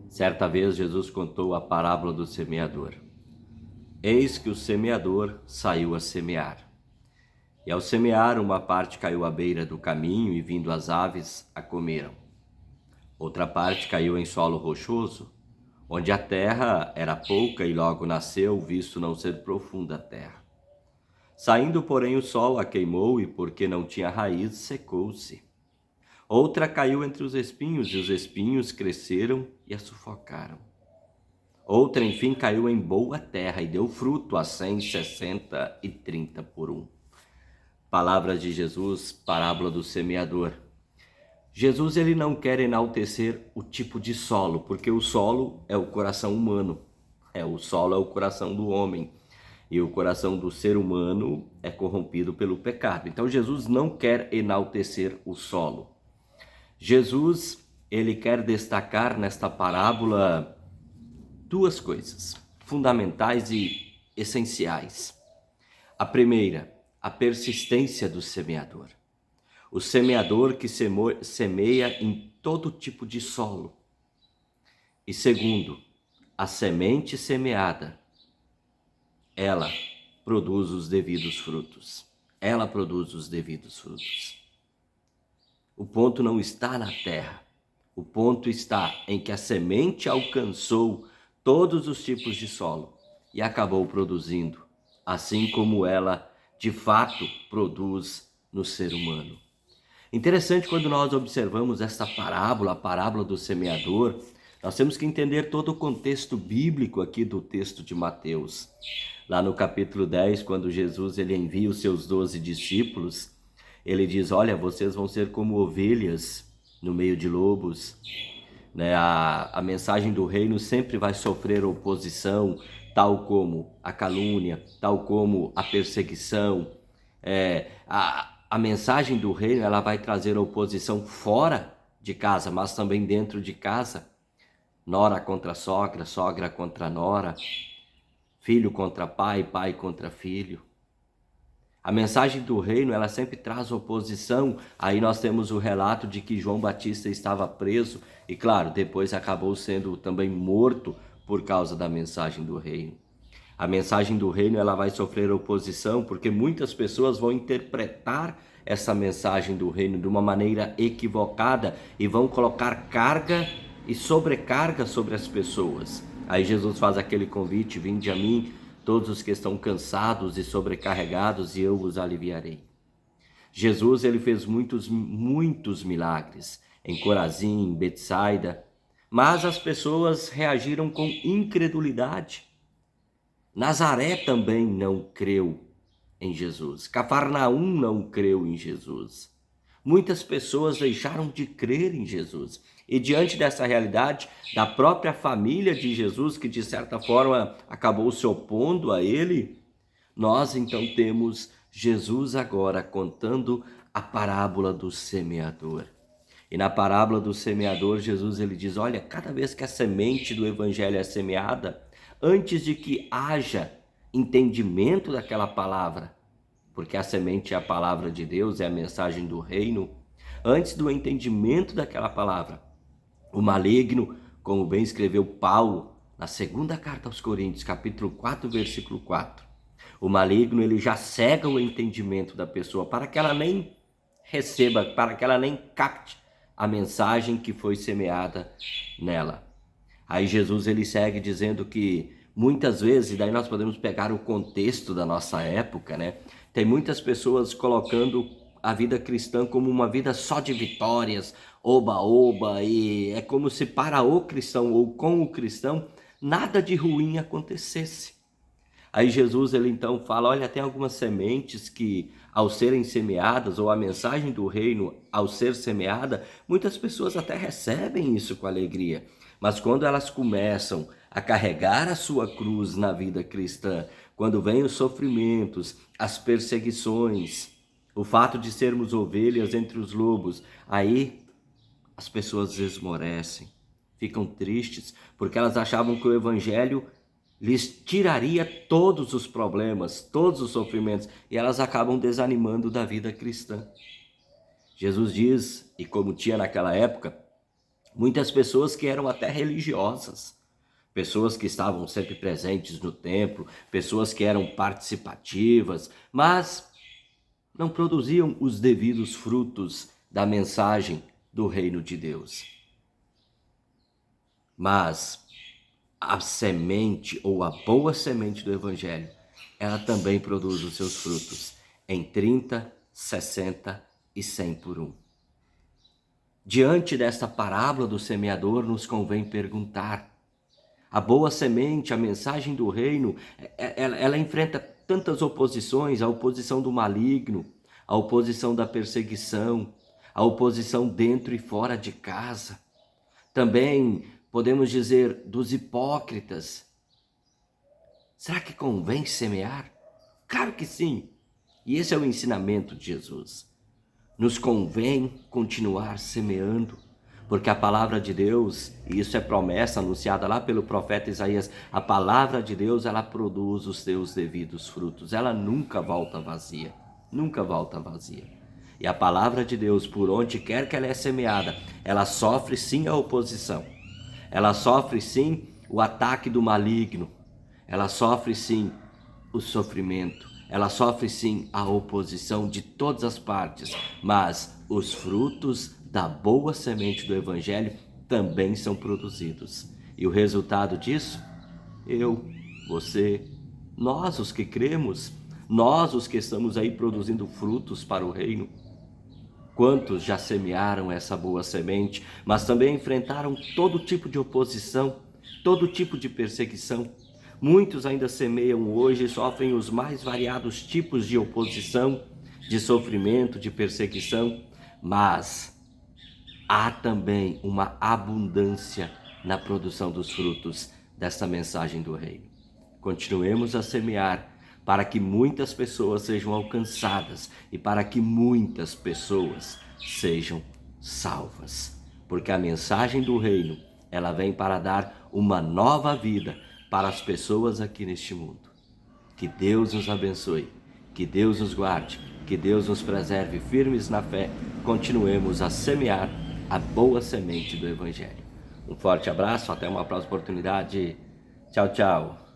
Certa vez Jesus contou a parábola do semeador. Eis que o semeador saiu a semear. E ao semear, uma parte caiu à beira do caminho e, vindo as aves, a comeram. Outra parte caiu em solo rochoso, onde a terra era pouca e logo nasceu, visto não ser profunda a terra. Saindo, porém, o sol a queimou e, porque não tinha raiz, secou-se. Outra caiu entre os espinhos e os espinhos cresceram e a sufocaram. Outra, enfim, caiu em boa terra e deu fruto a 100, 60 e 30 por um. Palavras de Jesus, parábola do semeador. Jesus ele não quer enaltecer o tipo de solo, porque o solo é o coração humano. O solo é o coração do homem. E o coração do ser humano é corrompido pelo pecado. Então Jesus não quer enaltecer o solo. Jesus ele quer destacar nesta parábola duas coisas fundamentais e essenciais. A primeira, a persistência do semeador. O semeador que semeia em todo tipo de solo. E segundo, a semente semeada, ela produz os devidos frutos. Ela produz os devidos frutos. O ponto não está na terra. O ponto está em que a semente alcançou todos os tipos de solo e acabou produzindo, assim como ela de fato produz no ser humano. Interessante quando nós observamos esta parábola, a parábola do semeador, nós temos que entender todo o contexto bíblico aqui do texto de Mateus. Lá no capítulo 10, quando Jesus ele envia os seus 12 discípulos, ele diz, olha, vocês vão ser como ovelhas no meio de lobos. A mensagem do reino sempre vai sofrer oposição, tal como a calúnia, tal como a perseguição. A mensagem do reino ela vai trazer oposição fora de casa, mas também dentro de casa. Nora contra sogra, sogra contra nora, filho contra pai, pai contra filho. A mensagem do reino, ela sempre traz oposição. Aí nós temos o relato de que João Batista estava preso e, claro, depois acabou sendo também morto por causa da mensagem do reino. A mensagem do reino, ela vai sofrer oposição porque muitas pessoas vão interpretar essa mensagem do reino de uma maneira equivocada e vão colocar carga e sobrecarga sobre as pessoas. Aí Jesus faz aquele convite, vinde a mim, todos os que estão cansados e sobrecarregados, e eu vos aliviarei. Jesus ele fez muitos milagres em Corazim, em Betsaida, mas as pessoas reagiram com incredulidade. Nazaré também não creu em Jesus. Cafarnaum não creu em Jesus. Muitas pessoas deixaram de crer em Jesus. E diante dessa realidade da própria família de Jesus, que de certa forma acabou se opondo a ele, nós então temos Jesus agora contando a parábola do semeador. E na parábola do semeador, Jesus ele diz, olha, cada vez que a semente do evangelho é semeada, antes de que haja entendimento daquela palavra, porque a semente é a palavra de Deus, é a mensagem do reino, antes do entendimento daquela palavra, o maligno, como bem escreveu Paulo na segunda carta aos Coríntios, capítulo 4, versículo 4, o maligno ele já cega o entendimento da pessoa para que ela nem receba, para que ela nem capte a mensagem que foi semeada nela. Aí Jesus ele segue dizendo que muitas vezes, e daí nós podemos pegar o contexto da nossa época, né? Tem muitas pessoas colocando a vida cristã como uma vida só de vitórias, oba-oba, e é como se para o cristão ou com o cristão nada de ruim acontecesse. Aí Jesus ele então fala, olha, tem algumas sementes que ao serem semeadas, ou a mensagem do reino ao ser semeada, muitas pessoas até recebem isso com alegria. Mas quando elas começam a carregar a sua cruz na vida cristã, quando vêm os sofrimentos, as perseguições, o fato de sermos ovelhas entre os lobos, aí as pessoas esmorecem, ficam tristes, porque elas achavam que o evangelho lhes tiraria todos os problemas, todos os sofrimentos, e elas acabam desanimando da vida cristã. Jesus diz, e como tinha naquela época, Muitas pessoas que eram até religiosas, pessoas que estavam sempre presentes no templo, pessoas que eram participativas, mas não produziam os devidos frutos da mensagem do reino de Deus. Mas a semente ou a boa semente do evangelho, ela também produz os seus frutos em 30, 60 e 100 por um. Diante desta parábola do semeador, nos convém perguntar: a boa semente, a mensagem do reino, ela enfrenta tantas oposições, a oposição do maligno, a oposição da perseguição, a oposição dentro e fora de casa. Também podemos dizer dos hipócritas. Será que convém semear? Claro que sim. E esse é o ensinamento de Jesus. Nos convém continuar semeando, porque a palavra de Deus, e isso é promessa anunciada lá pelo profeta Isaías, a palavra de Deus, ela produz os seus devidos frutos, ela nunca volta vazia, nunca volta vazia. E a palavra de Deus, por onde quer que ela é semeada, ela sofre sim a oposição, ela sofre sim o ataque do maligno, ela sofre sim o sofrimento, ela sofre sim a oposição de todas as partes, mas os frutos da boa semente do evangelho também são produzidos. E o resultado disso? Eu, você, nós os que cremos, nós os que estamos aí produzindo frutos para o reino. Quantos já semearam essa boa semente, mas também enfrentaram todo tipo de oposição, todo tipo de perseguição? Muitos ainda semeiam hoje e sofrem os mais variados tipos de oposição, de sofrimento, de perseguição, mas há também uma abundância na produção dos frutos desta mensagem do reino. Continuemos a semear para que muitas pessoas sejam alcançadas e para que muitas pessoas sejam salvas. Porque a mensagem do reino, ela vem para dar uma nova vida para as pessoas aqui neste mundo. Que Deus nos abençoe, que Deus nos guarde, que Deus nos preserve firmes na fé. Continuemos a semear a boa semente do evangelho. Um forte abraço, até uma próxima oportunidade. Tchau, tchau.